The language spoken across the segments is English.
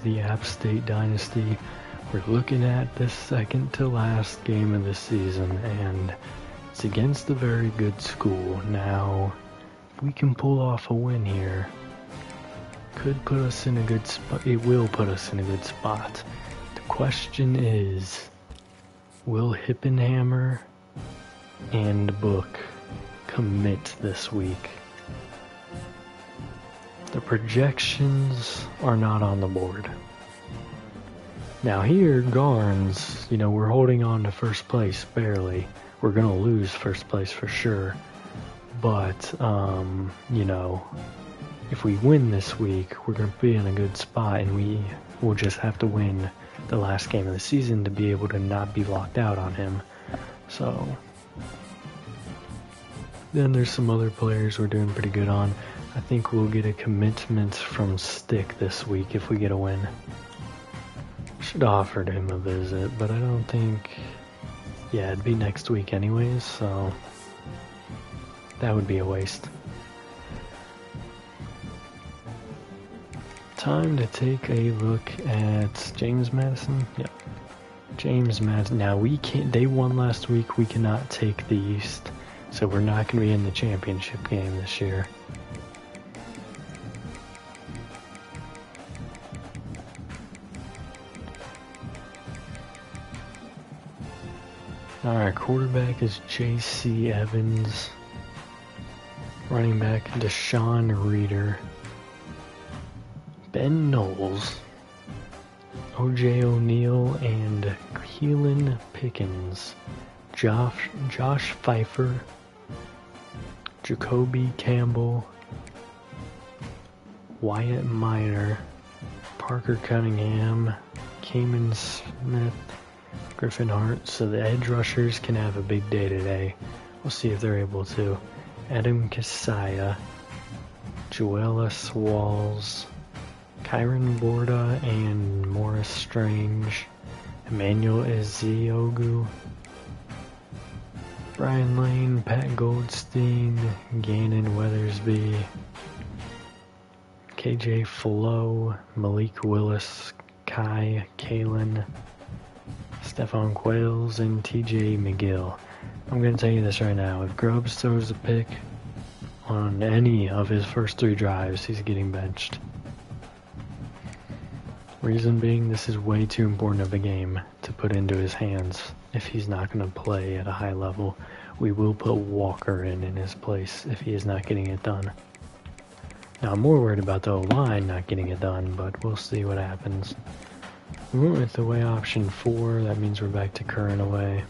the App State Dynasty. We're looking at the second to last game of the season, and it's against a very good school. Now, if we can pull off a win here, could put us in a good spot. It will put us in a good spot. The question is, will Hippenhammer and Book commit this week? The projections are not on the board. Now here, Garnes, we're holding on to first place barely. We're going to lose first place for sure. But, if we win this week, we're going to be in a good spot, and we will just have to win the last game of the season to be able to not be locked out on him. So, then there's some other players we're doing pretty good on. I think we'll get a commitment from Stick this week if we get a win. Should have offered him a visit, but I don't think... Yeah, it'd be next week anyways, so that would be a waste. Time to take a look at James Madison. Yep. James Madison. Now we can't... They won last week. We cannot take the East, so we're not going to be in the championship game this year. Alright, quarterback is J.C. Evans. Running back, Deshaun Reeder. Ben Knowles. O.J. O'Neal and Keelan Pickens. Josh Pfeiffer. Jacoby Campbell. Wyatt Minor. Parker Cunningham. Kamen Smith. Griffin Hart. So the edge rushers can have a big day today. We'll see if they're able to. Adam Kasaya, Joelis Walls, Kyron Borda and Morris Strange, Emmanuel Eziogu, Brian Lane, Pat Goldstein, Gannon Weathersby, KJ Flo, Malik Willis, Kai Kalen, Stephon Quails, and TJ McGill. I'm going to tell you this right now. If Grubbs throws a pick on any of his first 3 drives, he's getting benched. Reason being, this is way too important of a game to put into his hands if he's not going to play at a high level. We will put Walker in his place if he is not getting it done. Now, I'm more worried about the O-line not getting it done, but we'll see what happens. We went with away option 4. That means we're back to current away.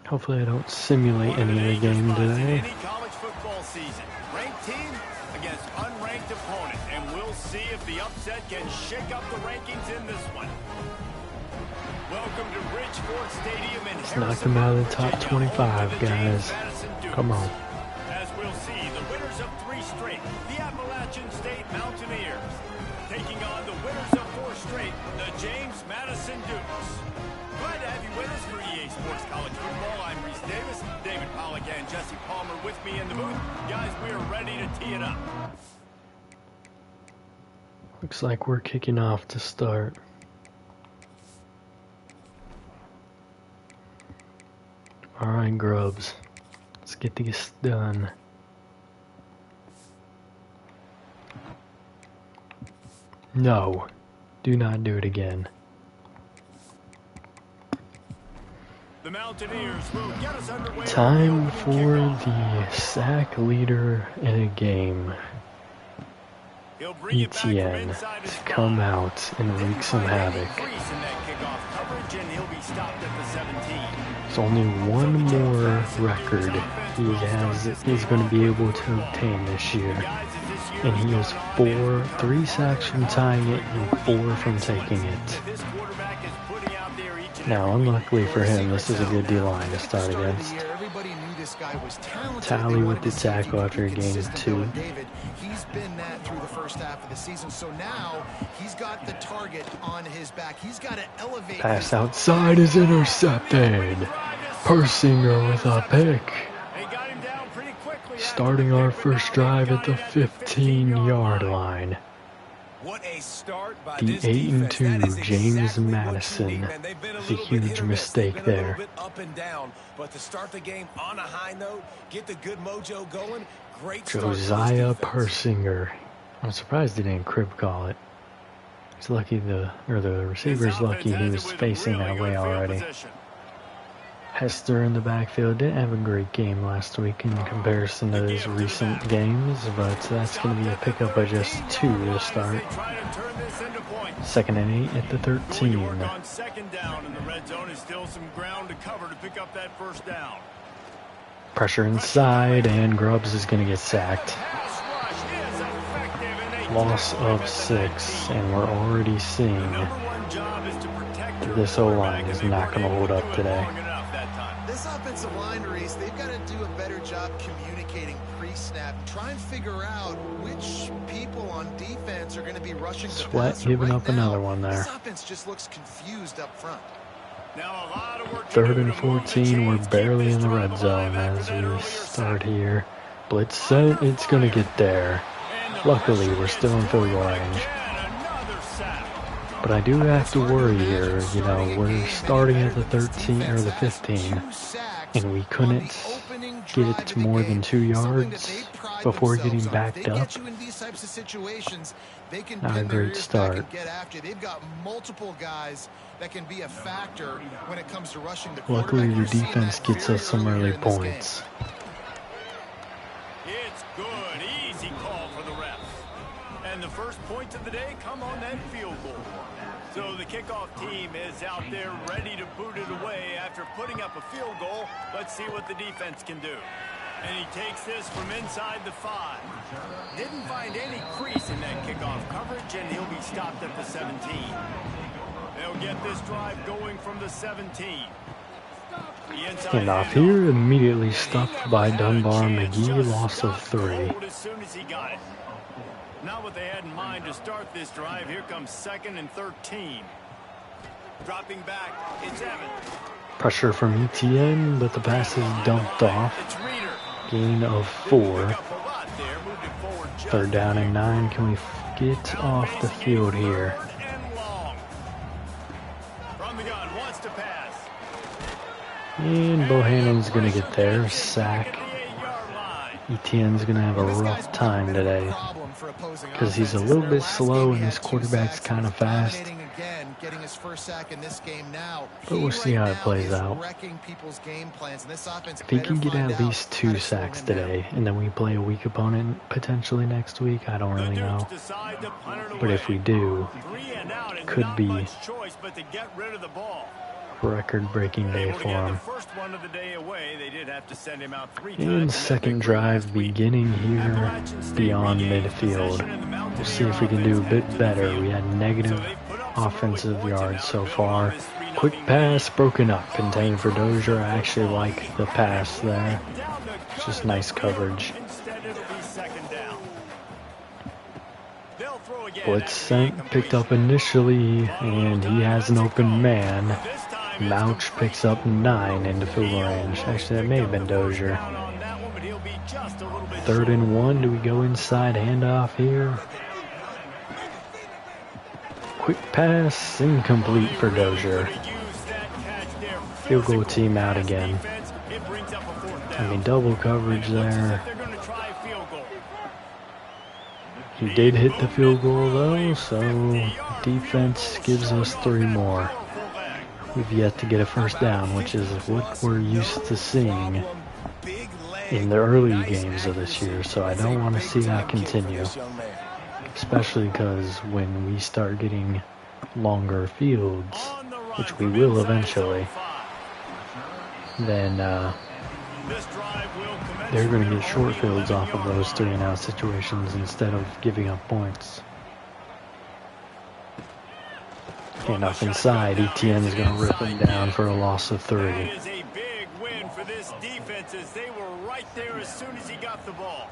Hopefully I don't simulate any of the game today. Any college football season. Ranked team against unranked opponent, and we'll see if the upset can shake up the rankings in this one. Welcome to Bridgeport Stadium in Let's knock them out of the top 25, guys. Come on. As we'll see, the winners of 3 straight, the Appalachian State Mountaineers, taking on the winners of 4 straight, the James Madison Dukes. Glad to have you with us for EA Sports College Football. I'm Reese Davis, David Pollack and Jesse Palmer with me in the booth. Guys, we are ready to tee it up. Looks like we're kicking off to start. Alright, Grubbs. Let's get this done. No. Do not do it again. The Mountaineers will get us underway. Time for the sack leader in a game. ETN to come out and wreak some havoc. It's only one more record he's going to be able to obtain this year. And he has 3 sacks from tying it and 4 from taking it. Now, unluckily for him, this is a good D-line to start against. Tally with the tackle after a gain of 2. He's been that through the first half of the season. So now he's got the target on his back. He's got to elevate. Pass outside is intercepted. Persinger with a pick. Starting our first drive at the 15-yard line. What a start by The this 8-2 James exactly Madison. It's a huge mistake there. Up and down, but to start the game on a high note, get the good mojo going. Great start. Josiah Persinger. I'm surprised he didn't crib call it. He's lucky the receiver's lucky he was facing that way already. Hester in the backfield didn't have a great game last week in comparison to his recent games, but that's going to be a pickup of just 2 to start. 2nd and 8 at the 13. On second down in the red zone is still some ground to cover to pick up that first down. Pressure inside, and Grubbs is going to get sacked. Loss of 6, and we're already seeing that this O-line is not going to hold up today. This offensive line, Reese, they've got to do a better job communicating pre-snap. Try and figure out which people on defense are going to be rushing the Sweat passer. giving Right up now, another one there. This offense just looks confused up front. Now a lot of work. 3rd and 14, we're barely in the red zone as we start here. Blitz set, it's going to get there. Luckily, we're still in field goal range. But I do have to worry here, you know, we're starting at the 13 or the 15, and we couldn't get it to more than 2 yards before getting backed up. Not a great start. They've got multiple guys that can be a factor when it comes to rushing the Luckily, quarterback. the defense gets us some early points. It's good, easy call for the refs. And the first points of the day come on that field goal. So the kickoff team is out there ready to boot it away after putting up a field goal. Let's see what the defense can do. And he takes this from inside the 5. Didn't find any crease in that kickoff coverage, and he'll be stopped at the 17. They'll get this drive going from the 17. And off here, immediately stopped by Dunbar McGee, loss of 3. As soon as he got it. Not what they had in mind to start this drive. Here comes 2nd and 13. Dropping back, it's Evans. Pressure from ETN, but the pass is dumped off. Gain of 4. 3rd down and 9. Can we get off the field here? From the gun, wants to pass. And Bohannon's going to get there. Sack. ETN's going to have a rough time today because he's a little bit slow and his quarterback's kind of fast. But we'll see how it plays out. If he can get at least 2 sacks today and then we play a weak opponent potentially next week, I don't really know. But if we do, it could be record-breaking day for him. And 2nd drive beginning here beyond midfield. We'll see if we can do a bit better. We had negative offensive yards so far. Quick pass broken up, intended for Dozier. I actually like the pass there. It's just nice coverage. Blitz sent, picked up initially, and he has an open man. Mouch picks up 9 into field goal range. Actually, that may have been Dozier. 3rd and 1. Do we go inside handoff here? Quick pass, incomplete for Dozier. Field goal team out again. I mean, double coverage there. He did hit the field goal though, so defense gives us 3 more. We've yet to get a first down, which is what we're used to seeing in the early games of this year, so I don't want to see that continue. Especially because when we start getting longer fields, which we will eventually, then they're going to get short fields off of those 3-and-out situations instead of giving up points. And off inside, ETN is going to rip him down for a loss of 3. That is a big win for this defense as they were right there as soon as he got the ball.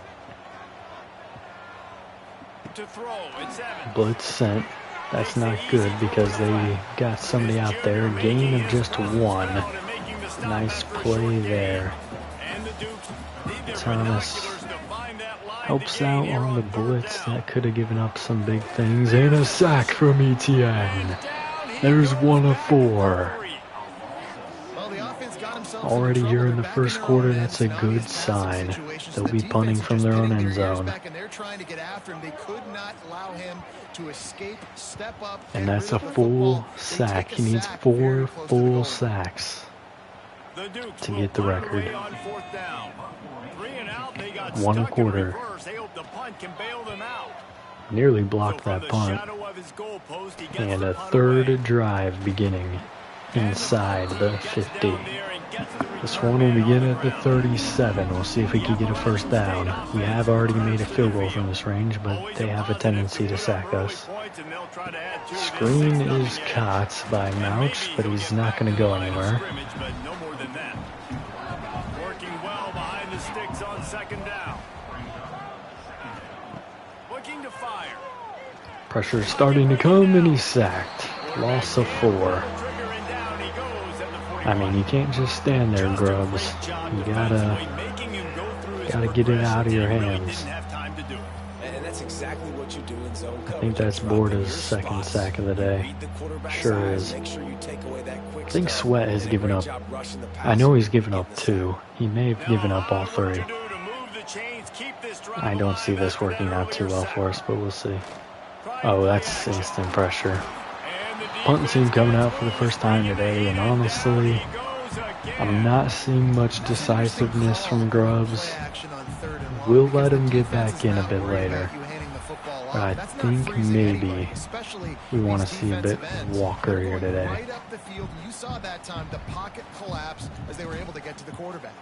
to throw. It's Evans. Blitz sent. That's not good because they got somebody out there. A gain of just 1. Nice play there. Thomas helps out on the blitz. That could have given up some big things. And a sack from ETN. There's 1 of 4. Already here in the first quarter, that's a good sign. They'll be punting from their own end zone. And that's a full sack. He needs 4 full sacks to get the record. 1 a quarter. Nearly blocked that punt. And a third drive beginning inside the 50. This one will begin at the 37. We'll see if we can get a first down. We have already made a field goal from this range, but they have a tendency to sack us. Screen is caught by Mouch, but he's not going to go anywhere. Working well behind the sticks on second down. Looking to fire. Pressure starting to come, and he's sacked. Loss of 4. I mean, you can't just stand there, Grubbs. You gotta get it out of your hands. I think that's Borda's second sack of the day. Sure is. I think Sweat has given up. I know he's given up 2. He may have given up all 3. I don't see this working out too well for us, but we'll see. Oh, that's instant pressure. Punt team coming out for the first time today, and honestly, I'm not seeing much decisiveness from Grubbs. We'll let him get back in a bit later. But I think maybe we want to see a bit Walker here today. Right up the field, you saw that time the pocket collapse as they were able to get to the quarterback.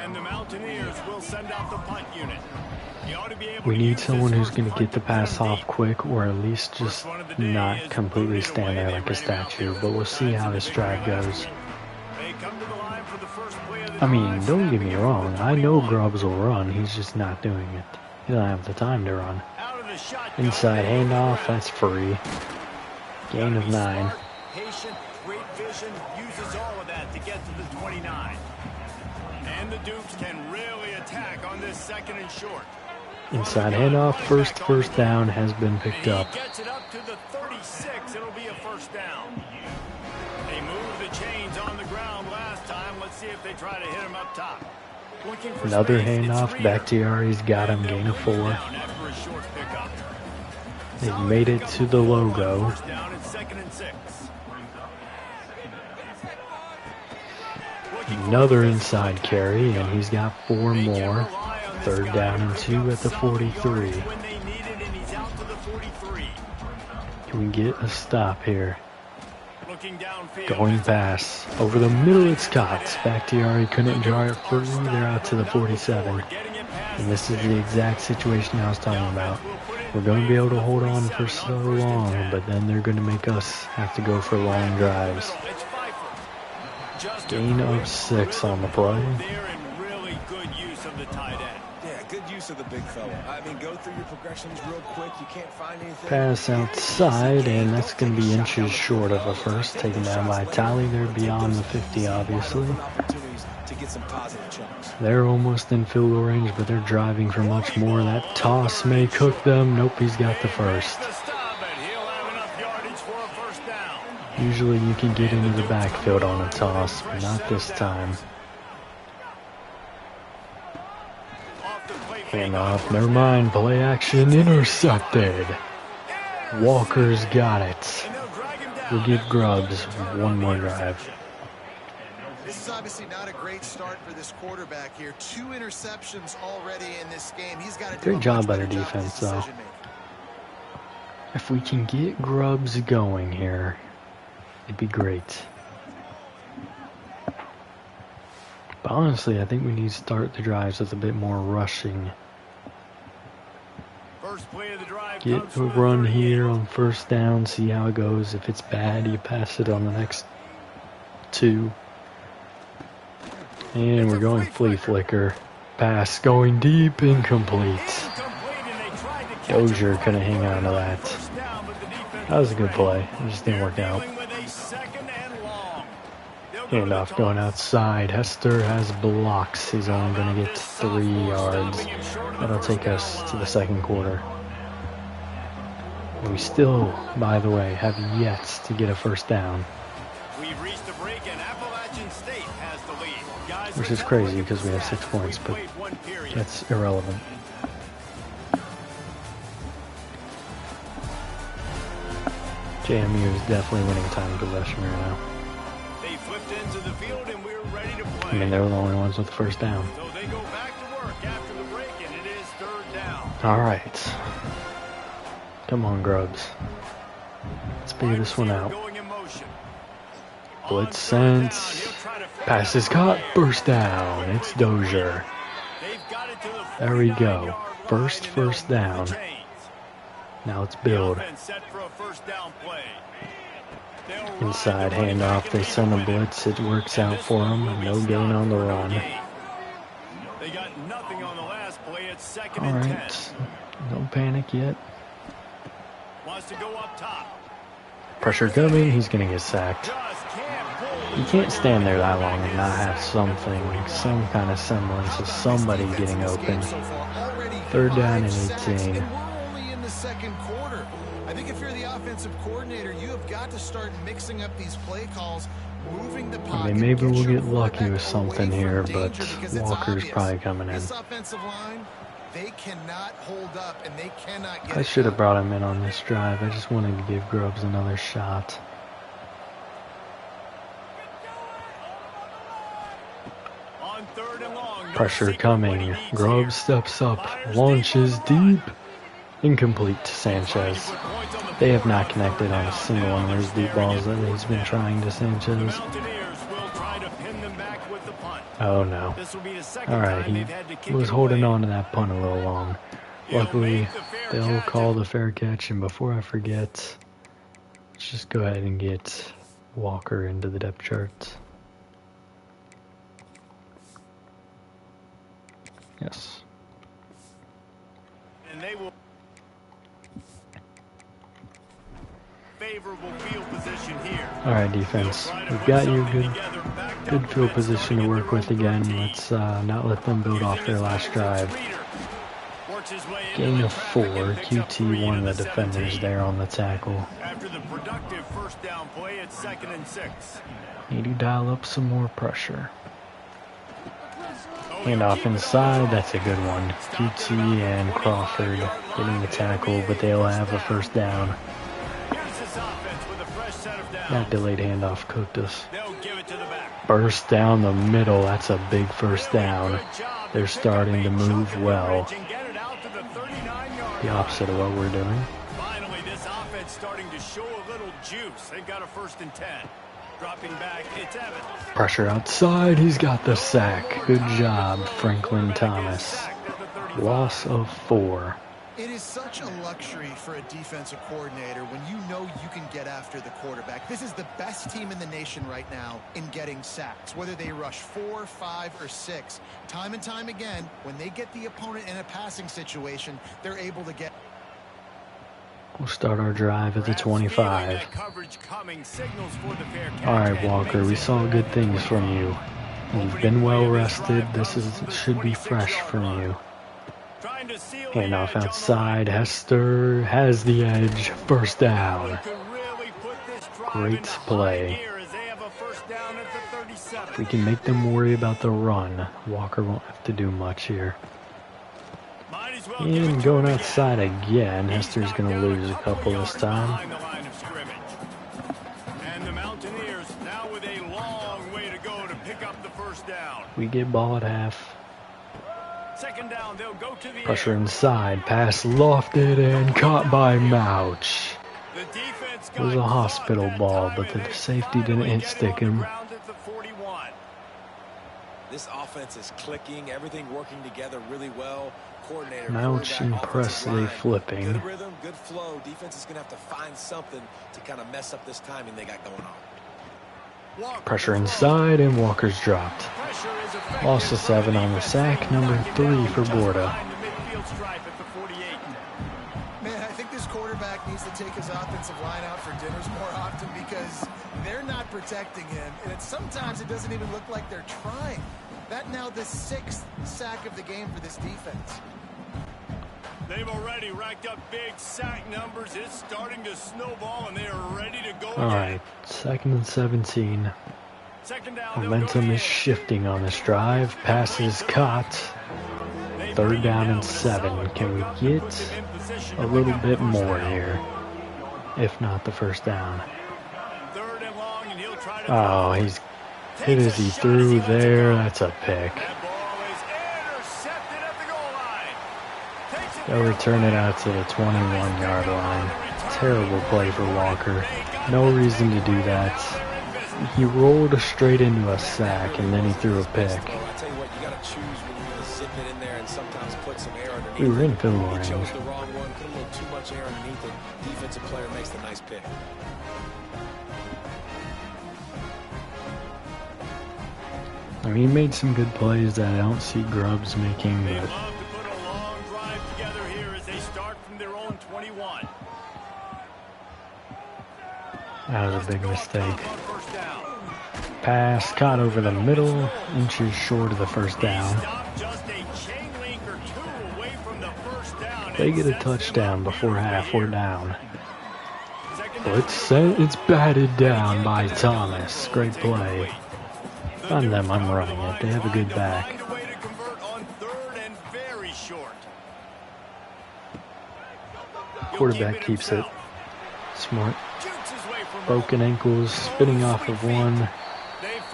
And the Mountaineers will send out the punt unit. We need someone who's going to get the pass off quick, or at least just not completely stand there like a statue. But we'll see how this drive goes. I mean, don't get me wrong. I know Grubbs will run. He's just not doing it. He doesn't have the time to run. Inside handoff, that's free. Gain of 9. Patient, great vision, uses all of that to get to the 29. And the Dukes can really attack on this second and short. Inside handoff, first down has been picked up. He gets it up to the 36. It'll be a first down. They moved the chains on the ground last time. Let's see if they try to hit him up top. Another handoff. Bakhtiari's got him. Gain of 4. They've made it to the logo. Another inside carry, and he's got 4 more. 3rd down and 2 at the 43. Can we get a stop here? Going pass. Over the middle, it's caught. Bakhtiari couldn't draw it free. They're out to the 47. And this is the exact situation I was talking about. We're going to be able to hold on for so long, but then they're going to make us have to go for long drives. Gain of 6 on the play. Of the big fella. I mean, go through your progressions real quick. You can't find anything. Pass outside, and that's going to be inches short of a first. Taken down by Tally. They're beyond the 50, obviously. They're almost in field goal range, but they're driving for much more. That toss may cook them. Nope, he's got the first. Usually you can get into the backfield on a toss, but not this time. Handoff, never mind, play action, intercepted. Walker's got it. We'll give Grubbs 1 more drive. This is obviously not a great start for this quarterback here. 2 interceptions already in this game. He's got to do great job by the defense, though. If we can get Grubbs going here, it'd be great. But honestly, I think we need to start the drives with a bit more rushing. Get a run here on 1st down, see how it goes. If it's bad, you pass it on the next 2. And we're going flea flicker. Pass going deep, incomplete. Dozier couldn't hang on to that. That was a good play. It just didn't work out. Handoff going outside. Hester has blocks. He's only going to get 3 yards. That'll take us to the second quarter. We still, by the way, have yet to get a first down. We've reached the break and Appalachian State has the lead. Guys, which is crazy because we have 6 points, but that's irrelevant. JMU is definitely winning time possession right now. They flipped into the field and we're ready to play. I mean, they were the only ones with the first down. So they go back to work after the break and it is 3rd down. All right. Come on, Grubs. Let's figure this one out. Blitz sent. Pass is caught. First down. It's Dozier. There we go. First down. Now let's build. Inside handoff. They send a blitz. It works out for them. No gain on the run. They got nothing on the last play. It's 2nd All and 10. right. Don't panic yet. Wants to go up top. Pressure coming. He's going to get sacked. You can't stand there that long and not have some kind of semblance of somebody getting open. 3rd down and 18. And we're only in the second quarter. I think if you're the offensive coordinator, you have got to start mixing up these play calls, moving the pocket. I mean, maybe we'll get lucky with something here, but Walker's probably coming in. This offensive line, they cannot hold up and they cannot get I should have brought him in on this drive. I just wanted to give Grubbs another shot. On 3rd and long. Pressure coming. Grubbs steps up, launches deep. Incomplete to Sanchez. They have not connected on a single one of those deep balls that he's been trying to Sanchez. Oh no. Alright, he was holding on to that punt a little long. Luckily, they'll call the fair catch, and before I forget, let's just go ahead and get Walker into the depth charts. Yes. And they will favorable field position here. All right, defense. We've got you good field position to work with again. Let's not let them build off their last drive. Gain of 4. QT, one of the defenders there on the tackle. After the productive first down play, it's 2nd and 6. Need to dial up some more pressure. Handoff inside, that's a good one. QT and Crawford getting the tackle, but they'll have a first down. That delayed handoff cooked us. Burst down the middle, that's a big first down. They're starting to move well. The opposite of what we're doing. Finally, this offense starting to show a little juice. They've got a 1st and 10. Dropping back, it's Evans. Pressure outside, he's got the sack. Good job, Franklin Thomas. Loss of 4. It is such a luxury for a defensive coordinator when you know you can get after the quarterback. This is the best team in the nation right now in getting sacks, whether they rush 4, 5, or 6. Time and time again, when they get the opponent in a passing situation, they're able to get. We'll start our drive at the 25. All right, Walker, we saw good things from you. You've been well rested. This should be fresh from you. Handoff outside. Hester has the edge. First down. Great play. If we can make them worry about the run, Walker won't have to do much here. And going outside again. Hester's going to lose a couple this time. And the Mountaineers now with a long way to go to pick up the first down. We get ball at half. 2nd down, they'll go to the Pressure inside. Pass lofted and caught by Mouch. It was a hospital ball, but the safety didn't stick him. This offense is clicking, everything working together really well. Coordinator, Mouch and Presley flipping. Good rhythm, good flow. Defense is going to have to find something to kind of mess up this timing they got going on. Pressure inside, and Walker's dropped. Loss of 7 on the sack. Number 3 for Borda. to take his offensive line out for dinners more often because they're not protecting him, and sometimes it doesn't even look like they're trying. That now the 6th sack of the game for this defense. They've already racked up big sack numbers. It's starting to snowball, and they are ready to go. All right, 2nd and 17. Second down, Momentum is shifting on this drive. Pass is caught. 3rd down and 7. Can we get a little bit more here? If not the 1st down. Third and long, and he'll try to Oh, he's hit as he threw there. That's a pick. That ball is intercepted at the goal line. Takes it They'll return it out to the 21-yard line. Terrible play for Walker. No reason to do that. He rolled straight into a sack, and then he threw a pick. I tell you what, you got to choose when you're going to zip it in there and sometimes put some air underneath. We were in field goal He range. chose the wrong one, put a little too much air underneath it. Defensive player makes the nice pick. I mean, he made some good plays that I don't see Grubbs making, They but love to put a long drive together here as they start from their own 21. that was a big mistake. On first down. Pass caught over the middle, inches short of the 1st down. Stop just a chain link or two away from the first down. They get a touchdown before half. We're down. It's batted down by Thomas. Great play. On them, I'm running it. They have a good back. Quarterback keeps it. Smart. Broken ankles, spinning off of one.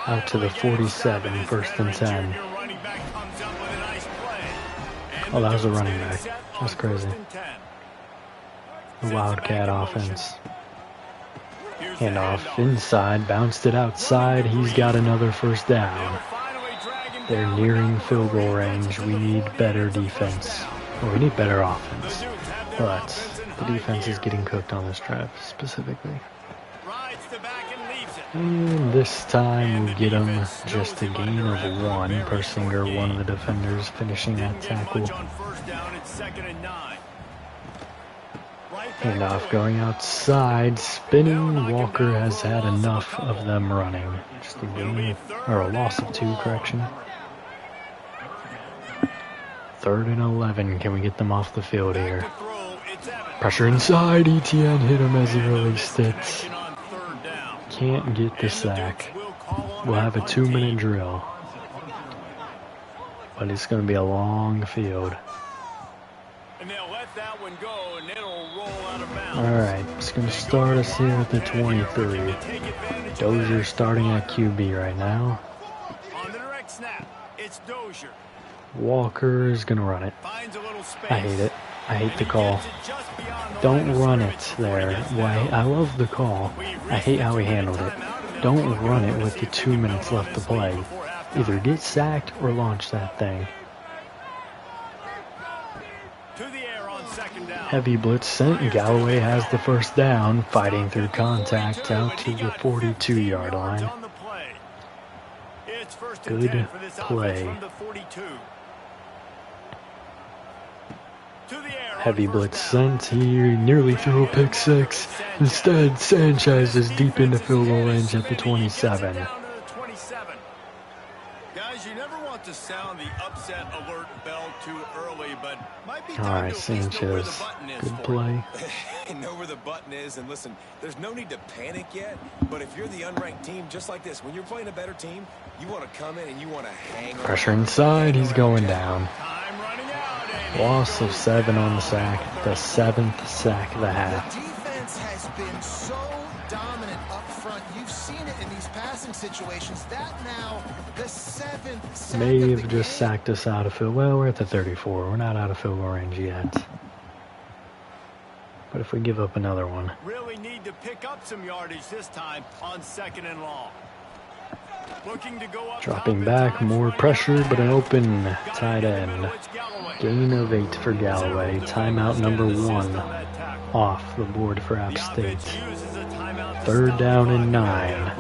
Out to the 47, 1st and 10. Oh, that was a running back. That's crazy. The Wildcat offense. Handoff inside, bounced it outside. He's got another 1st down. They're nearing field goal range. We need better defense. Well, we need better offense. But the defense is getting cooked on this drive specifically. And this time we get them just a gain of 1. Persinger, one of the defenders, finishing that tackle. Handoff going outside, spinning. Walker has had enough of them running. Just a gain, or a loss of 2, correction. 3rd and 11. Can we get them off the field here? Pressure inside. ETN hit him as he released it. Can't get the sack. We'll have a 2-minute drill. But it's going to be a long field. Alright, it's going to start us here at the 23. Dozier starting at QB right now. Walker is going to run it. I hate it. I hate the call. Don't run it there. Why? I love the call. I hate how he handled it. Don't run it with the 2 minutes left to play. Either get sacked or launch that thing. Heavy blitz sent. Galloway has the 1st down, fighting through contact out to the 42-yard line. Good play. Heavy blitz sent. He nearly threw a pick 6. Instead, Sanchez is deep into field goal range at the 27. Guys, you never want to sound the upset alert bell too early, but might be all right, Sanchez. Good play. Know where the button is, and listen, there's no need to panic yet, but if you're the unranked team, just like this, when you're playing a better team, you want to come in and you want to hang on. Pressure inside. He's going down. Loss of 7 on the sack. The 7th sack of the half. The defense has been so dominant up front. You've seen it in these passing situations. That now, the 7th sack May of have the just game. sacked us out of field. Well, we're at the 34. We're not out of field goal range yet. But if we give up another one. Really need to pick up some yardage this time on 2nd and long. Looking to go up Dropping back, more pressure, but an open tight end. Gain of 8 for Galloway. Timeout number 1 off the board for App State. 3rd down and 9.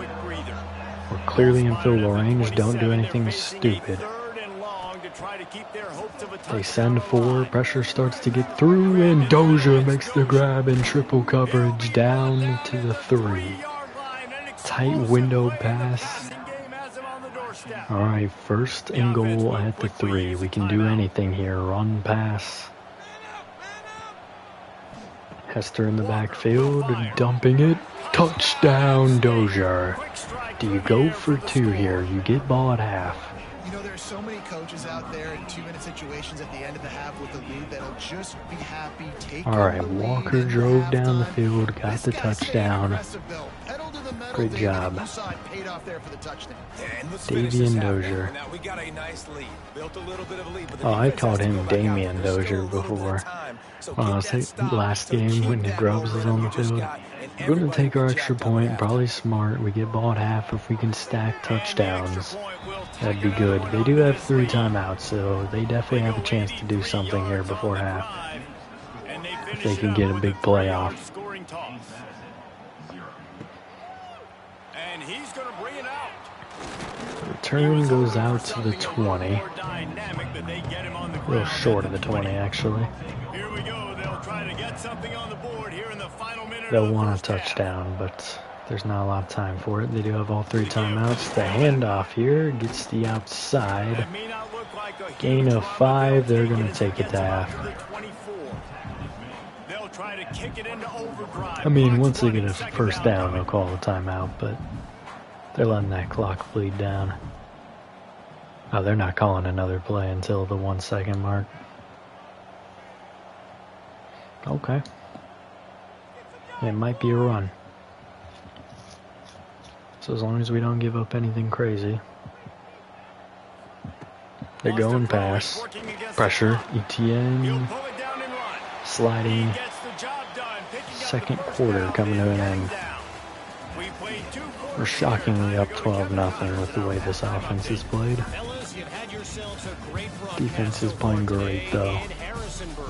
We're clearly in field goal range. Don't do anything stupid. 3rd and long to try to keep their hopes of a They touchdown send 4. alive. Pressure starts to get through, and Dozier makes the grab in triple coverage down to the 3. 3-yard line, an Tight explosive window play. The pass. passing game has him on the doorstep. All right, first and goal at the 3. We can do anything here. Run, pass. Hester in the backfield, dumping it. Touchdown, Dozier. Do you go for 2 here? You get ball at half. You know, there's so many coaches out there in 2-minute situations at the end of the half with the lead that'll just be happy taking All right, the lead Walker in drove down the halftime. field, got This the guy stayed touchdown. aggressive, though. Pedal to the metal, Great David, job. and you saw it paid off there for the touchdown. And let's finish Davey this and half. Dozier. Now we got a nice lead. Built a little bit of a lead, but the Oh, I defense called has to him go back out Damian there. There's still Dozier a little bit of before. time. So When I get was that saying stop. last So game keep when the that Grubbs was momentum on the you just field. got, and We're going to everybody take our will extra jack up point, after. probably smart. We get ball at half if we can stack touchdowns. That'd be good. They do have 3 timeouts, so they definitely have a chance to do something here before half. If they can get a big play off. And he's going to bring it out. Return goes out to the 20. A little short of the 20, actually. Here we go. They'll try to get something on the board here in the final minute. They'll of the want a first half. touchdown, but there's not a lot of time for it. They do have all 3 timeouts. The handoff here gets the outside. That may not look like a Gain huge of run, 5. but They're they'll going take to it take it as to it gets half. up to the 24. They'll try to kick it into overdrive. I mean, Clock's once they running, get a second first down, coming. they'll call a timeout, but they're letting that clock bleed down. Oh, they're not calling another play until the 1 second mark. Okay. It might be a run. So as long as we don't give up anything crazy. They're going pass. Pressure. He'll ETN. pull it down and run. Sliding. He gets the job done, picking up the Second first quarter down coming to and an getting end. down. We played 2 quarters We're shockingly here. up 12-0 with the way this offense is played. Fellas, you've had yourselves a great Defense is broadcast so playing far great, today though. in Harrisonburg.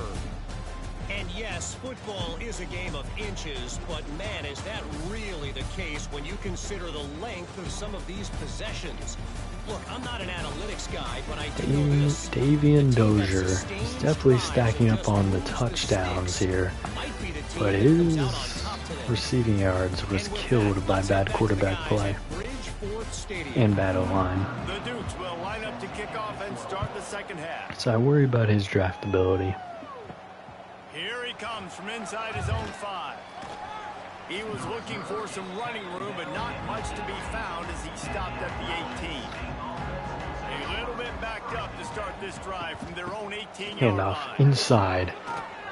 And yes, football is a game of inches, but man, is that really the case when you consider the length of some of these possessions. Look, I'm not an analytics guy, but I do know this. Davey and The team that Dozier is sustains definitely drives stacking up just on the moves touchdowns sticks. here. Might be the team But that comes out on his top today. receiving yards was And with killed that, by let's head bad back to the quarterback guys play at Bridgeport Stadium. and bad O-line. The Dukes will line up to kick off and start the second half. So I worry about his draftability. Here he comes from inside his own 5. He was looking for some running room, but not much to be found as he stopped at the 18. A little bit backed up to start this drive from their own 18-yard line. Handoff inside.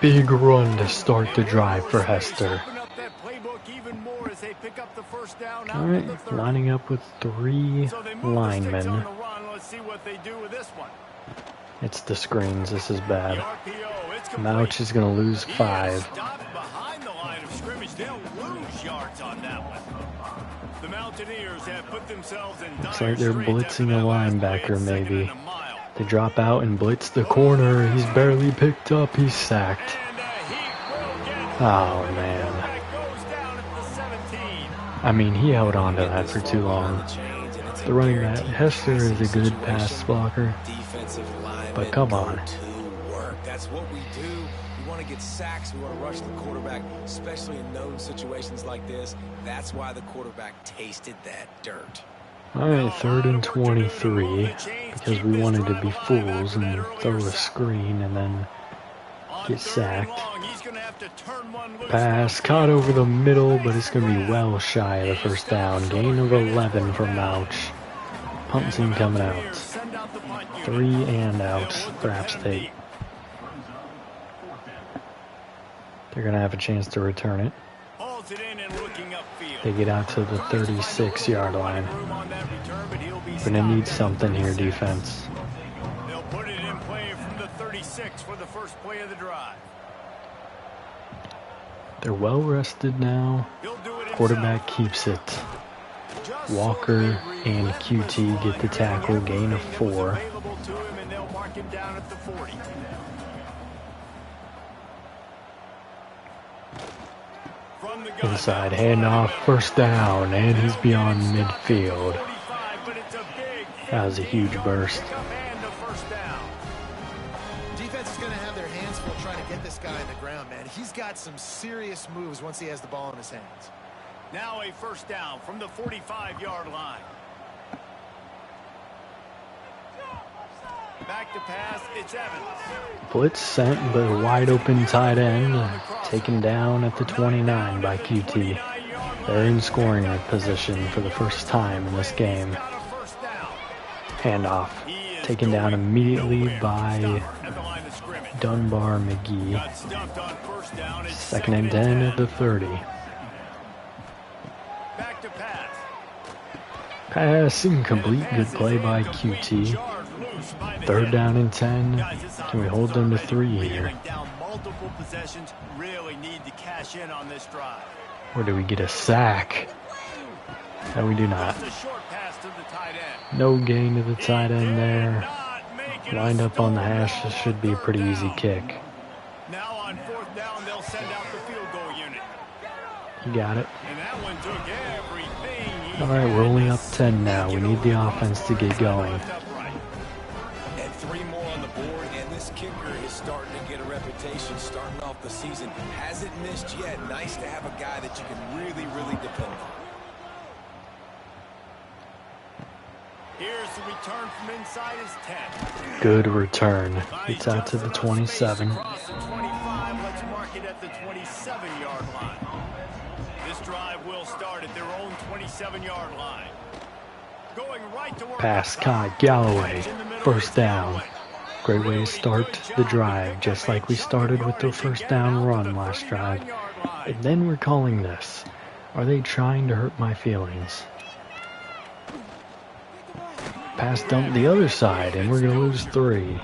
Big run to start the drive for Hester. Open up that playbook even more as they pick up the first down out All to right, the 30. lining up with 3 So they move the sticks on linemen. the run. Let's see what they do with this one. It's the screens. This is The bad. RPO, it's complete. Mouch is going to lose He is 5. stopped behind the line of scrimmage. They'll lose yards on that one. The Mountaineers have put themselves in Looks dire like they're straits after blitzing a that last play linebacker, at second maybe. and a mile. They drop out and blitz the corner. He's barely picked up. He's sacked. And he will get Oh, home. man. That goes down at the 17. I mean, he held on to that for too long. The running back, Hester is a good pass blocker, but come on. That's what we do. We want to get sacks. We want to rush the quarterback, especially in known situations like this. That's why the quarterback tasted that dirt. All right, 3rd and 23, because we wanted to be fools and throw a screen and then get sacked. Pass caught over the middle, but it's going to be well shy of the first down. Gain of 11 for Mouch. Punt team coming out. 3 and out for App State. They're going to have a chance to return it. They get out to the 36-yard line. We're going to need something here, defense. They'll put it in play from the 36 for the first play of the drive. They're well rested now. Quarterback keeps it. Walker and QT get the tackle, gain of 4. Inside handoff, first down, and he's beyond midfield. That was a huge burst. got some serious moves once he has the ball in his hands. Now a first down from the 45-yard line. Back to pass, it's Evans. Blitz sent, but a wide open tight end taken down at the 29 by QT. They're in scoring position for the first time in this game. Handoff taken down immediately by Dunbar McGee. 2nd and 10 at the 30. Back to pass. Pass incomplete. Good play by QT. 3rd down and 10. Can we hold them to 3 here? Multiple possessions, really need to cash in on this drive. Or do we get a sack? No, we do not. No gain to the tight end there. Lined up on the hash. This should be a pretty easy kick. Now on 4th down, they'll send out the field goal unit. You got it. And that one took everything. All right, we're only up 10 now. We need the offense to get going. And 3 more on the board, and this kicker is starting to get a reputation starting off the season. Hasn't missed yet. Nice to have a guy that you can really depend on. Here's the return from inside his 10. Good return. It's out to the 27. Across the 25, let's mark it at the 27-yard line. This drive will start at their own 27-yard line. Going right to work. Pass caught. Galloway. 1st down. Great way to start the drive, just like we started with the 1st down run last drive. And then we're calling this. Are they trying to hurt my feelings? Pass dump the other side, and we're going to lose 3.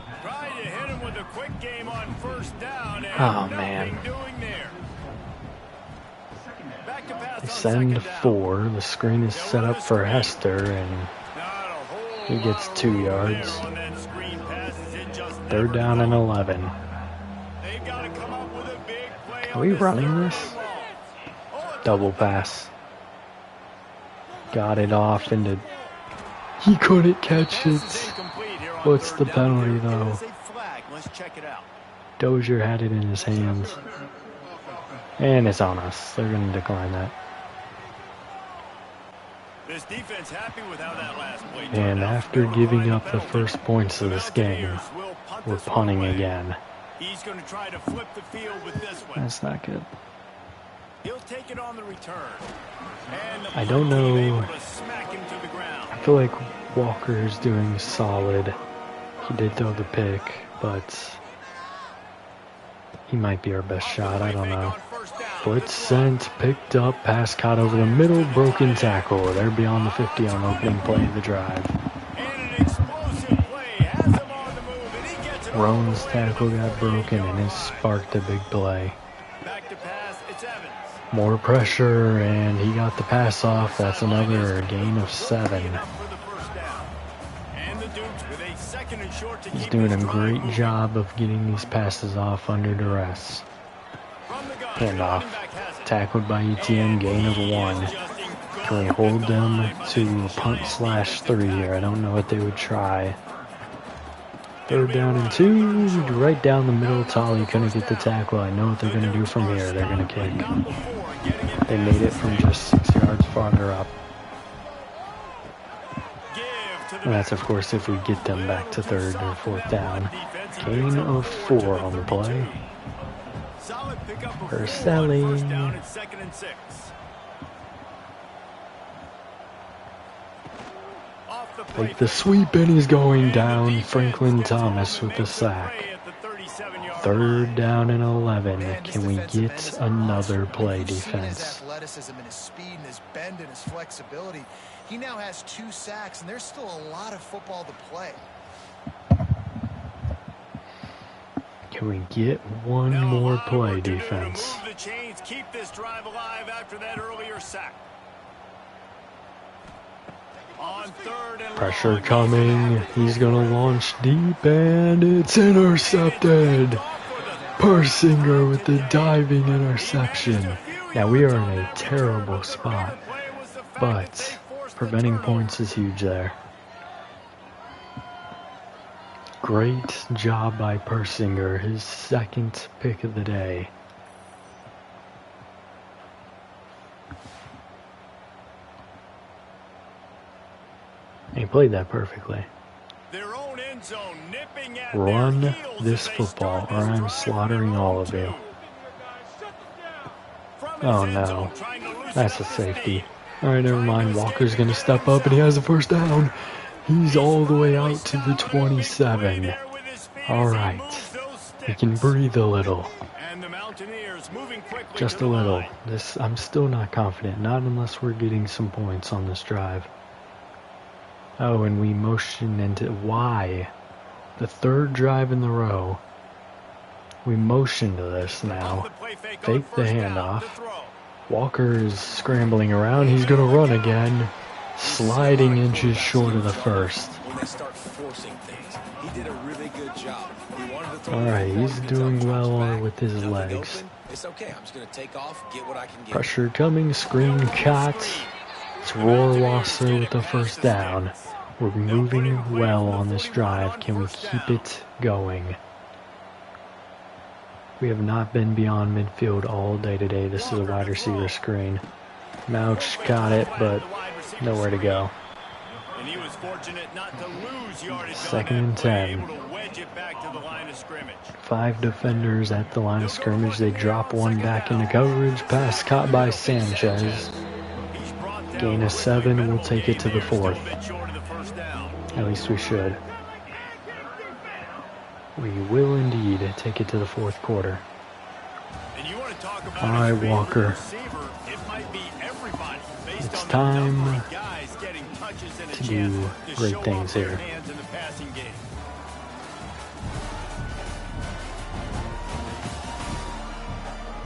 Oh, man. They send 4. The screen is set up for Hester, and he gets 2 yards. 3rd down and 11. Are we running this? Double pass. Got it off into... He couldn't catch it. What's the penalty, though? Dozier had it in his hands. And it's on us. They're going to decline that. And after giving up the first points of this game, we're punting again. That's not good. I don't know. I feel like Walker's doing solid. He did throw the pick, but he might be our best shot. I don't know. Blitz sent, picked up, pass caught over the middle, broken tackle. They're beyond the 50 on opening play of the drive. Roan's tackle got broken and it sparked a big play. More pressure, and he got the pass off. That's another gain of 7. He's doing a great job of getting these passes off under duress. Handoff. Tackled by ETN, gain of 1. Can we hold them to punt/3 here? I don't know what they would try. 3rd down and 2. Right down the middle. Tolly couldn't get the tackle. I know what they're going to do from here. They're going to kick. They made it from just 6 yards farther up. And that's, of course, if we get them back to 3rd or 4th down. Gain of 4 on the play. Urselli. Like the sweep, and he's going down. Franklin Thomas with the sack. 3rd down and 11. Can we get another play, defense? His athleticism and his speed and his bend and his flexibility. He now has 2 sacks, and there's still a lot of football to play. Can we get one more play, defense? Keep this drive alive after that earlier sack. Pressure coming. He's going to launch deep, and it's intercepted. Persinger with the diving interception. Now, we are in a terrible spot, but preventing points is huge there. Great job by Persinger, his 2nd pick of the day. He played that perfectly. Their own end zone nipping at Run their heels this as they football start or this I'm drive slaughtering from all their of own you. two. From his Oh end no. zone, trying to loosen That's up a the safety. speed. Alright, never mind. Walker's gonna step up and he has the first down. He's all the way out to the 27. Alright. He can breathe a little. And the Mountaineers moving quickly Just to a the little. line. I'm still not confident. Not unless we're getting some points on this drive. Oh, and we motion into why? The third drive in the row. We motion to this now. Fake the handoff. Walker is scrambling around. He's going to run again. Sliding inches short of the first. When they start forcing things, he did a really good job. He wanted to throw Alright, the ball, he's he doing drops well back, with his nothing legs. open. It's okay. I'm just going to take off, get what I can get. Pressure coming. Screen cut. It's Rohrwasser with the first down. We're moving well on this drive. Can we keep it going? We have not been beyond midfield all day today. This is a wide receiver screen. Mouch got it, but nowhere to go. And he was fortunate not to lose yardage. Second and 10. Able to wedge it back to the line of scrimmage. 5 defenders at the line of scrimmage. They drop one back into coverage. Pass caught by Sanchez. Gain of 7. We'll take it to the 4th. At least we should. We will indeed take it to the 4th quarter. All right, Walker. It's time to do great things here.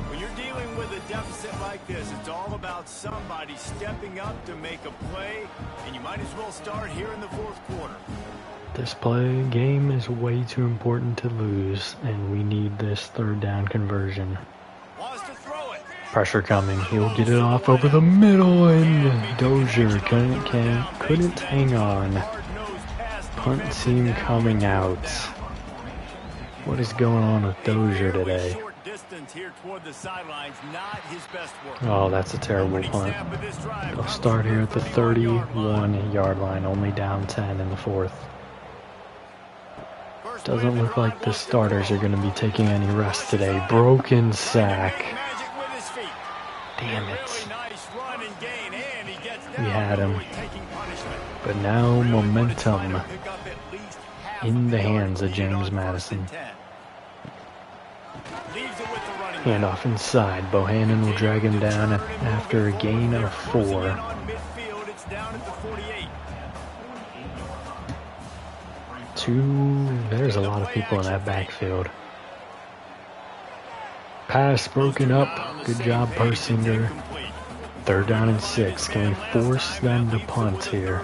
When you're dealing with a deficit like this, it's all about somebody stepping up to make a play, and you might as well start here in the 4th quarter. This game is way too important to lose, and we need this 3rd down conversion. Pressure coming. He'll get it off over the middle, and Dozier couldn't hang on. Punt team coming out. What is going on with Dozier today? Oh, that's a terrible punt. They'll start here at the 31-yard line, only down 10 in the 4th. Doesn't look like the starters are going to be taking any rest today. Broken sack. Damn it. We had him. But now momentum in the hands of James Madison. Handoff inside. Bohannon will drag him down after a gain of 4. There's a lot of people in that backfield. Pass broken up. Good job, Persinger. 3rd down and 6. Can we force them to punt here?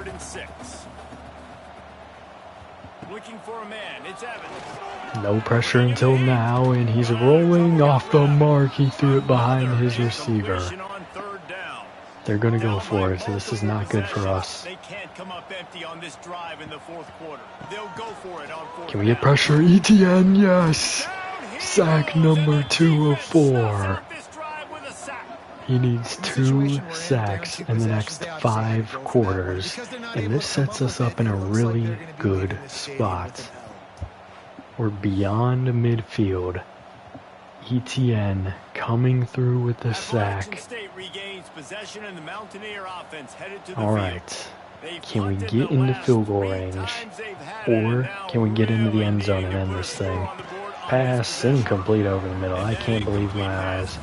No pressure until now, and he's rolling off the mark. He threw it behind his receiver. They're going to go for it, so this is not good for us. Can we get pressure? ETN, yes! Sack number 2 of 4. He needs 2 sacks in the next 5 quarters, and this sets us up in a really good spot. We're beyond midfield. ETN coming through with the sack. Alright. Can we get into field goal range? Or can we get into the end zone and end this thing? Pass incomplete over the middle. I can't believe my eyes.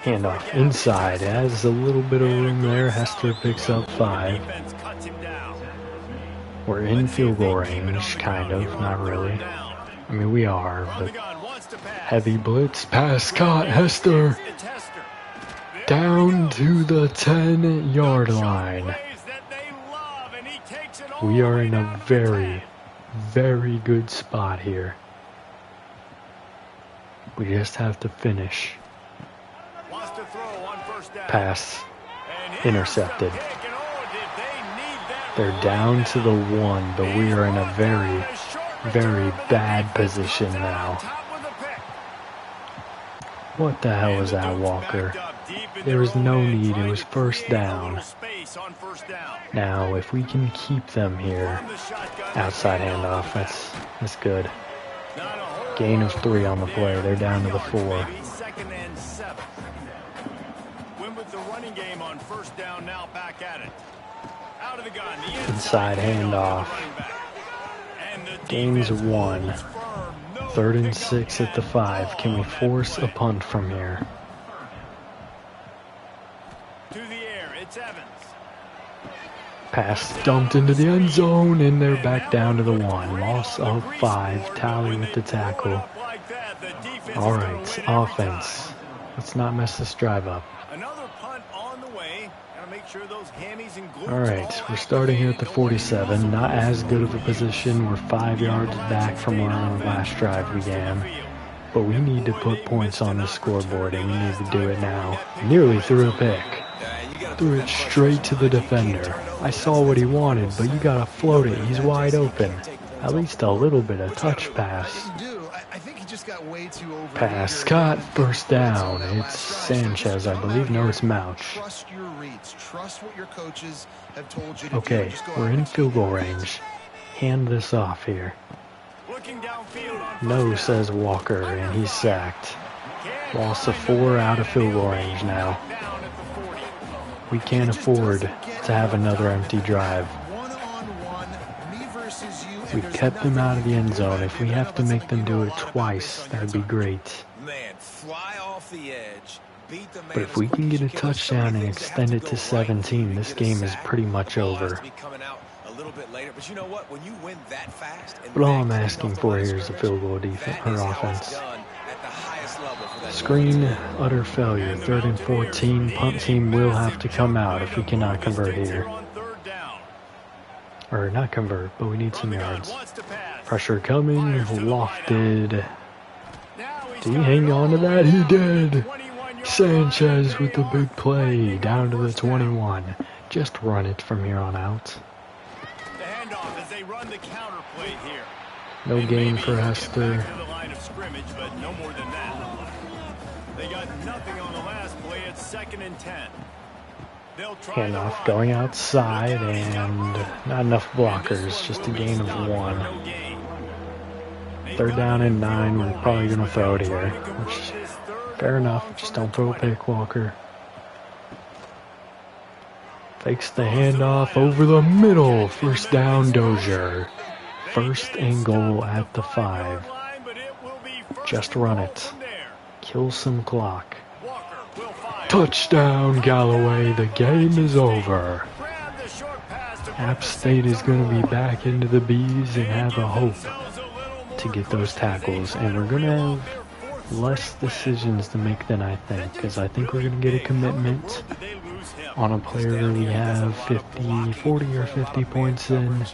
Handoff inside. Has a little bit of room there. Hester picks up 5. We're in field goal range, kind of. Not really. I mean, we are, but heavy blitz. Pass caught. Hester down to the 10-yard line. We are in a very, very good spot here. We just have to finish. Pass intercepted. They're down to the 1, but we are in a very, very bad position now. What the hell is that, Walker? There was no need. It was first down. Now, if we can keep them here, outside handoff, that's good. Gain of 3 on the play. They're down to the 4. Second and 7. Win with the running game on first down. Now back at it. Out of the gun. The inside handoff. Gains 1. 3rd and 6 at the 5. Can we force a punt from here? To the air. It's Evans. Pass dumped into the end zone, and they're back down to the 1. Loss of 5. Tally with the tackle. All right, offense. Let's not mess this drive up. Another punt on the way. Gotta make sure those hammies and glutes. All right, we're starting here at the 47. Not as good of a position. We're 5 yards back from where our last drive began. But we need to put points on the scoreboard, and we need to do it now. Nearly threw a pick. Threw it straight to the defender. I saw what he wanted, but you gotta float it. He's wide open. At least a little bit of touch pass. Pass caught, first down. It's Sanchez, I believe. No, it's Mouch. Okay, we're in field goal range. Hand this off here. No, says Walker, and he's sacked. Loss of 4 out of field goal range now. We can't afford to have another empty drive. We've kept them out of the end zone. If we have to make them do it twice, that would be great. But if we can get a touchdown and extend it to 17, this game is pretty much over. But all I'm asking for here is a field goal defense or offense. Screen, utter failure. 3rd and 14. Punt team will have to come out if we cannot convert here. Or not convert, but we need some yards. Pressure coming. Lofted. Did he hang on to that? He did. Sanchez with the big play. Down to the 21. Just run it from here on out. No gain for Hester. They got nothing on the last play. It's 2nd and 10. Handoff going outside and not enough blockers. Just a gain of 1. 3rd down and 9. We're probably going to throw it here. Which, fair enough. Just don't throw a pick, Walker. Fakes the handoff over the middle. First down, Dozier. 1st and goal at the 5. Just run it. Kill some clock. Touchdown, Galloway. The game is over. App State is going to be back into the B's and have a hope to get those tackles. And we're going to have less decisions to make than I think. Because I think we're going to get a commitment on a player we have 40 or 50 points in.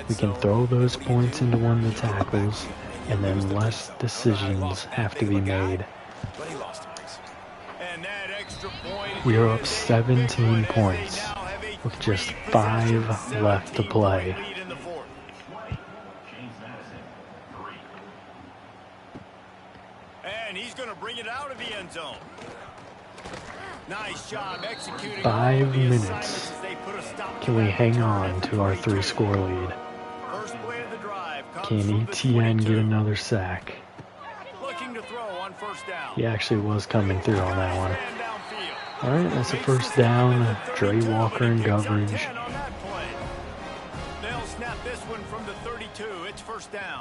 We can throw those points into one of the tackles. And then less decisions have to be made. We are up 17 points with just 5 left to play. And he's going to bring it out of the end zone. Nice job executing. 5 minutes. Can we hang on to our 3-score lead? Can ETN get another sack? He actually was coming through on that one. Alright, that's a first down. Dre Walker in coverage.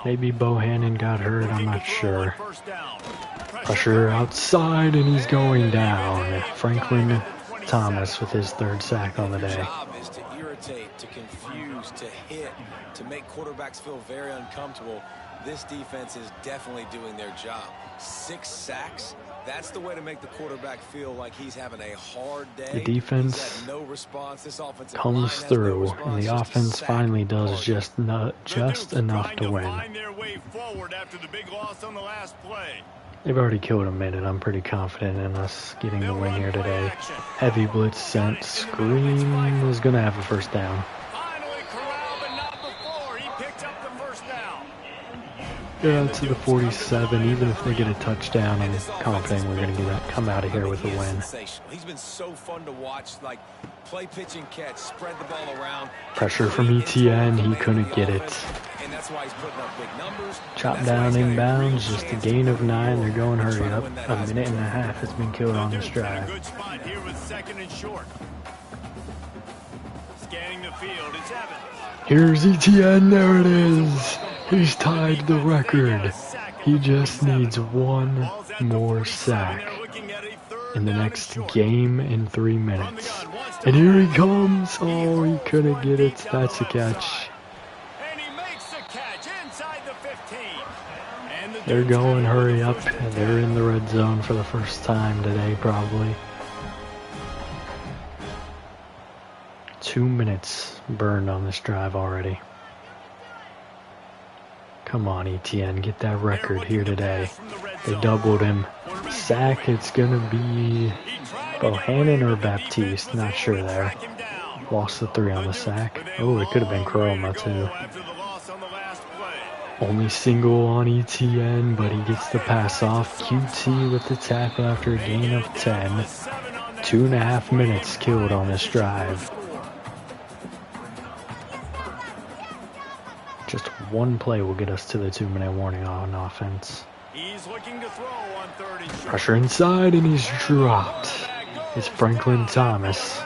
Maybe Bohannon got hurt, I'm not sure. Pressure outside and he's going down. Franklin Thomas with his 3rd sack on the day. To confuse, to hit, to make quarterbacks feel very uncomfortable. This defense is definitely doing their job. 6 sacks, that's the way to make the quarterback feel like he's having a hard day. The defense comes through, and the offense finally does just enough to win. They've already killed a minute. I'm pretty confident in us getting the win here today. Heavy blitz sent. Screen is going to have a first down. to the 47. Even if they get a touchdown, I'm confident we're going to come out of here with a win. He's been so fun to watch, like play, pitch, and catch, spread the ball around. Pressure from ETN, he couldn't get it. And that's why he's putting up big numbers. Chop down inbounds, just a gain of 9. They're going hurry up. A minute and a half has been killed on this drive. Good spot here with 2nd and short. Scanning the field, it's Evans. Here's ETN, there it is. He's tied the record. He just needs one more sack in the next game in 3 minutes. And here he comes. Oh, he couldn't get it. That's a catch. And he makes the catch inside the 15. And They're going hurry up. They're in the red zone for the first time today, probably. 2 minutes burned on this drive already. Come on, ETN, get that record here today. They doubled him. Sack, it's gonna be Bohannon or Baptiste, not sure there. Lost the 3 on the sack. Oh, it could have been Chroma too. Only single on ETN, but he gets the pass off. QT with the tackle after a gain of 10. 2.5 minutes killed on this drive. Just one play will get us to the 2-minute warning on offense. He's looking to throw on 3rd and short. Pressure inside, and he's dropped. It's Franklin Thomas.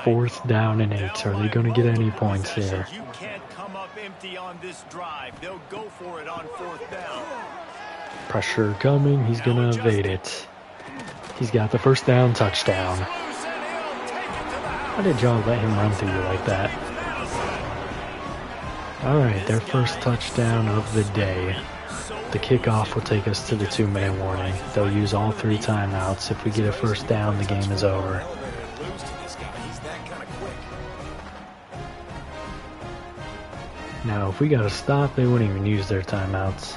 4th down and 8. Are they going to get any points here? You can't come up empty on this drive. They'll go for it on 4th down. Pressure coming. He's going to evade it. He's got the 1st down, touchdown. Why did y'all let him run through you like that? Alright, their first touchdown of the day. The kickoff will take us to the 2-minute warning. They'll use all 3 timeouts. If we get a 1st down, the game is over. Now, if we got to stop, they wouldn't even use their timeouts.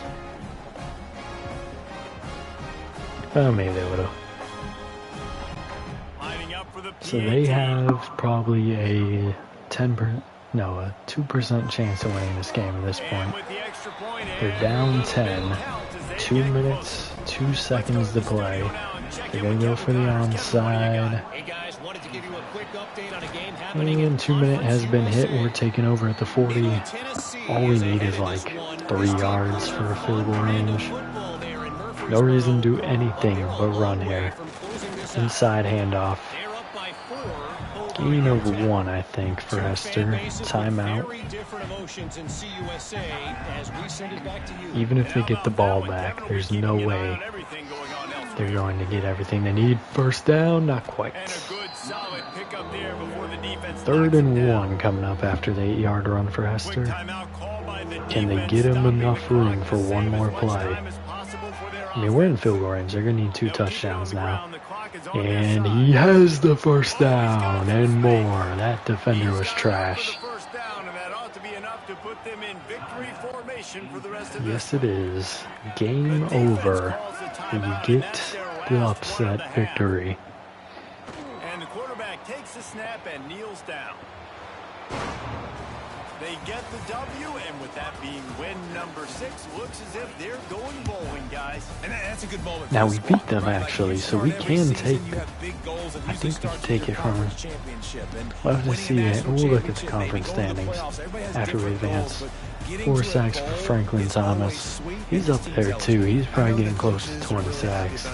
Oh, maybe they would have. So they have probably a 2% chance of winning this game at this point. They're down 10. 2 minutes, 2 seconds to play. They're going to go for the onside. And 2 minute has been hit. We're taking over at the 40. All we need is like 3 yards for a field goal range. No reason to do anything but run here. Inside handoff. Gain of 1, I think, for Hester. Timeout. Even if they get the ball back, there's no way they're going to get everything they need. 1st down, not quite. 3rd and 1 coming up after the 8-yard run for Hester. Can they get him enough room for one more play? I mean, we're in field goal range. They're going to need 2 touchdowns now. And he has the 1st down and more. That defender was trash. Yes, it is. Game over. We get the upset victory. And the quarterback takes the snap and kneels down. They get the W, and with that being win number 6, looks as if they're going bowling, guys. And that's a good moment. Now we beat them actually, so we can take. I think we can take it from. We'll have to see it. We'll look at the conference standings after we advance. 4 sacks for Franklin Thomas. He's up there too. He's probably getting close to 20 sacks.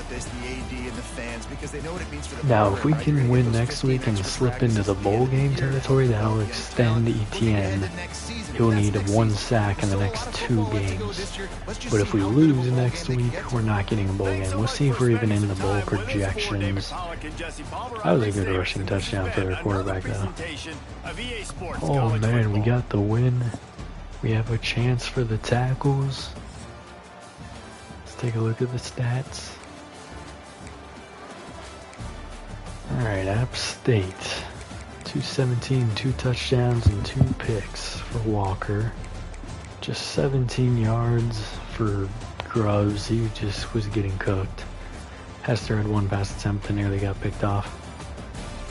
Now, if we can win next week and slip into the bowl game territory, that'll extend ETN. He'll need 1 sack in the next 2 games. But if we lose next week, we're not getting a bowl game. We'll see if we're even in the bowl projections. That was a good rushing touchdown for their quarterback, though. Oh man, we got the win. We have a chance for the tackles. Let's take a look at the stats. Alright, App State. 217, 2 touchdowns, and 2 picks for Walker. Just 17 yards for Grubbs. He just was getting cooked. Hester had 1 pass attempt that nearly got picked off.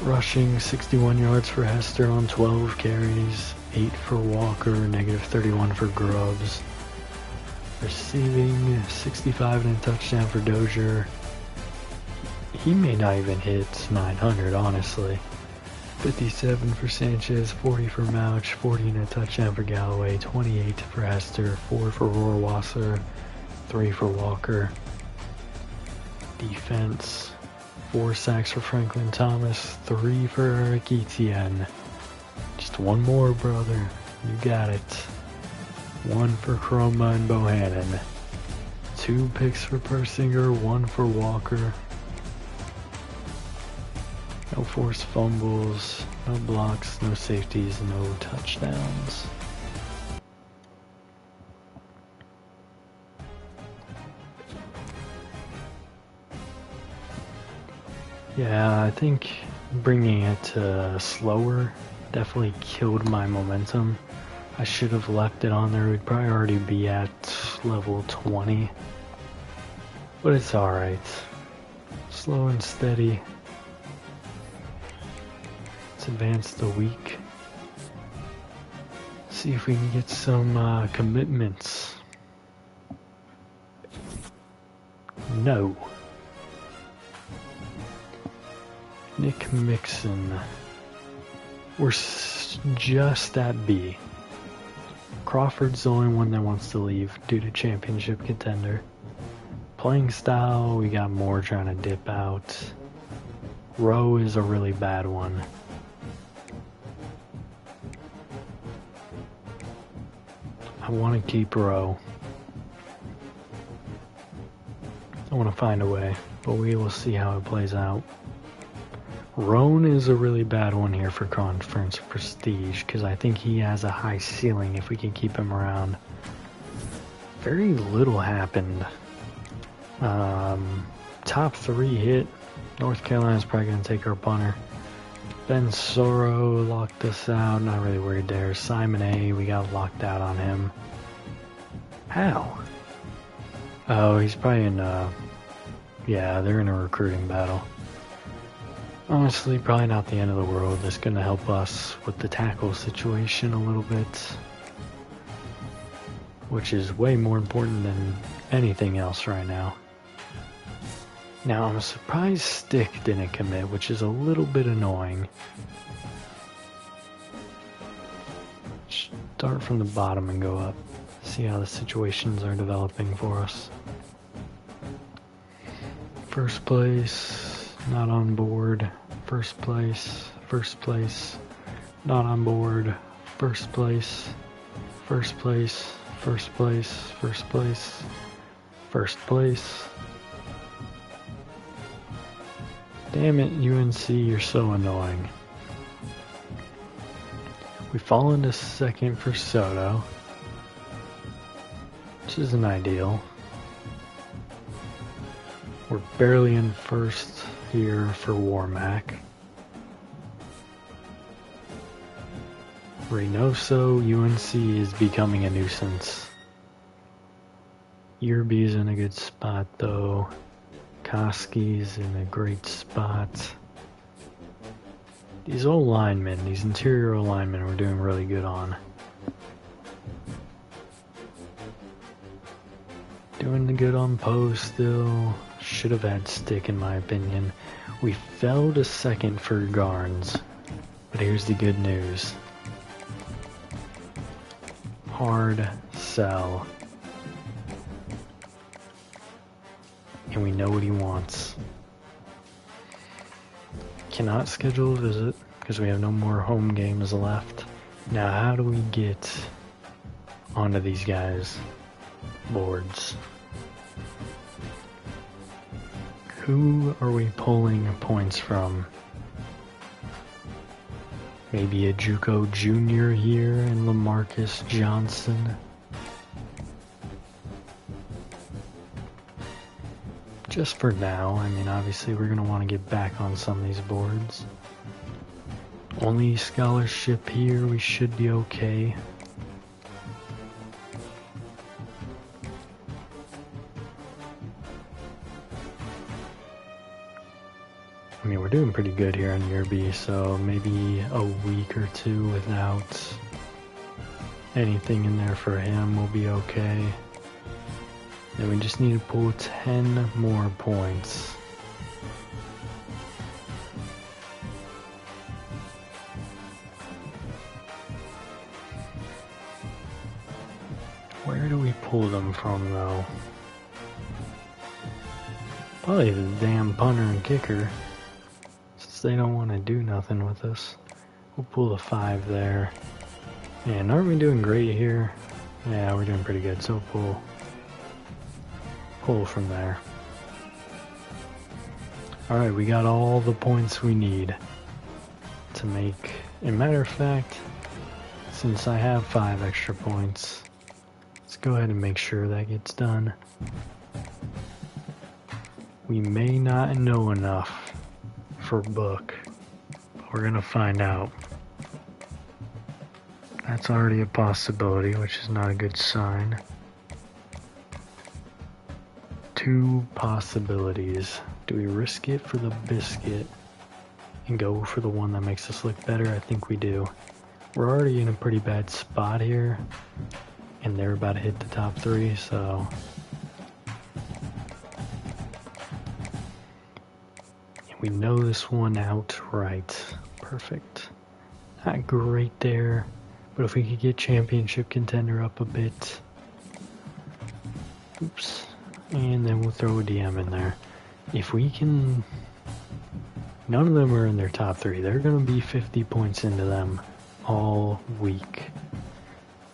Rushing, 61 yards for Hester on 12 carries. 8 for Walker, negative 31 for Grubbs. Receiving 65 and a touchdown for Dozier. He may not even hit 900, honestly. 57 for Sanchez, 40 for Mouch, 40 and a touchdown for Galloway, 28 for Hester, 4 for Rohrwasser, 3 for Walker. Defense, 4 sacks for Franklin Thomas, 3 for Eric Etienne. Just one more, brother. You got it. 1 for Chroma and Bohannon. 2 picks for Persinger, 1 for Walker. No forced fumbles, no blocks, no safeties, no touchdowns. Yeah, I think bringing it slower definitely killed my momentum. I should have left it on there. We'd probably already be at level 20. But it's alright. Slow and steady. Let's advance the week. See if we can get some commitments. No. Nick Mixon. We're just at B. Crawford's the only one that wants to leave due to championship contender. Playing style, we got Moore trying to dip out. Rowe is a really bad one. I want to keep Rowe. I want to find a way, but we will see how it plays out. Roan is a really bad one here for conference prestige because I think he has a high ceiling if we can keep him around. Very little happened. Top 3 hit. North Carolina's probably going to take our punter. Ben Soro locked us out. Not really worried there. Simon A, we got locked out on him. How? Oh, he's probably in, yeah, they're in a recruiting battle. Honestly, probably not the end of the world. That's going to help us with the tackle situation a little bit. Which is way more important than anything else right now. Now, I'm surprised Stick didn't commit, which is a little bit annoying. Start from the bottom and go up. See how the situations are developing for us. First place, not on board. First place, not on board. First place, first place, first place, first place, first place. Damn it, UNC, you're so annoying. We fall into second for Soto, which isn't ideal. We're barely in first here for Warmack. Reynoso, UNC is becoming a nuisance. Yerby's in a good spot though. Koski's in a great spot. These old linemen, these interior linemen, we're doing really good on. Doing good on post still. Should have had Stick in my opinion. We fell to second for Garnes. But here's the good news. Hard sell. And we know what he wants. Cannot schedule a visit because we have no more home games left. Now how do we get onto these guys' boards? Who are we pulling points from? Maybe a JUCO Junior here and LaMarcus Johnson. Just for now. I mean, obviously we're going to want to get back on some of these boards. Only scholarship here, we should be okay. I mean, we're doing pretty good here on Yerby, so maybe a week or two without anything in there for him will be okay. Then we just need to pull 10 more points. Where do we pull them from, though? Probably the damn punter and kicker, since they don't want to do nothing with us. We'll pull the 5 there. And aren't we doing great here? Yeah, we're doing pretty good, so pull from there. Alright, we got all the points we need to make. As a matter of fact, since I have 5 extra points, let's go ahead and make sure that gets done. We may not know enough for book, but we're gonna find out. That's already a possibility, which is not a good sign. 2 possibilities. Do we risk it for the biscuit and go for the one that makes us look better? I think we do. We're already in a pretty bad spot here, and they're about to hit the top 3, so... We know this one outright. Perfect. Not great there, but if we could get championship contender up a bit. Oops. And then we'll throw a DM in there. If we can... None of them are in their top 3. They're going to be 50 points into them all week.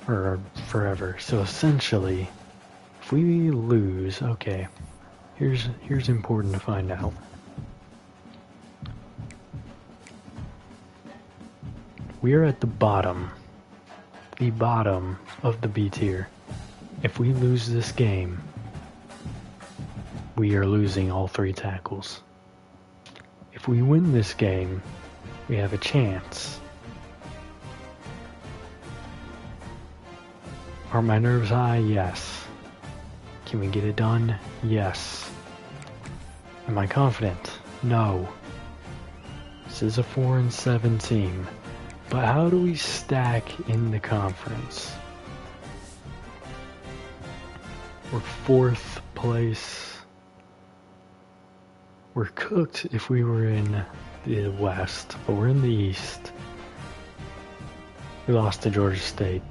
Or forever. So essentially, if we lose... Okay. Here's important to find out. We are at the bottom of the B tier. If we lose this game, we are losing all 3 tackles. If we win this game, we have a chance. Are my nerves high? Yes. Can we get it done? Yes. Am I confident? No. This is a 4-7 team. But how do we stack in the conference? We're 4th place. We're cooked if we were in the West, but we're in the East. We lost to Georgia State.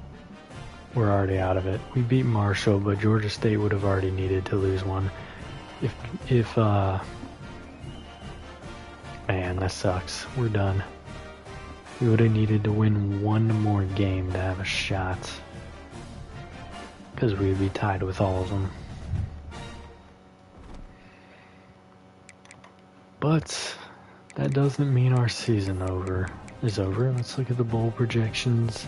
We're already out of it. We beat Marshall, but Georgia State would have already needed to lose one. Man, that sucks. We're done. We would have needed to win 1 more game to have a shot, because we'd be tied with all of them. But that doesn't mean our season is over. Let's look at the bowl projections.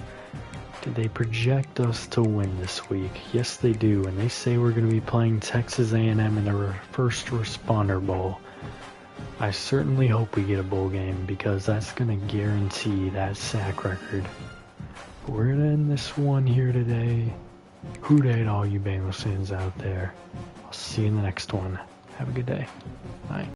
Did they project us to win this week? Yes, they do, and they say we're going to be playing Texas A&M in the First Responder Bowl. I certainly hope we get a bowl game, because that's going to guarantee that sack record. But we're going to end this one here today. Hooday to all you Bengals fans out there. I'll see you in the next one. Have a good day. Bye.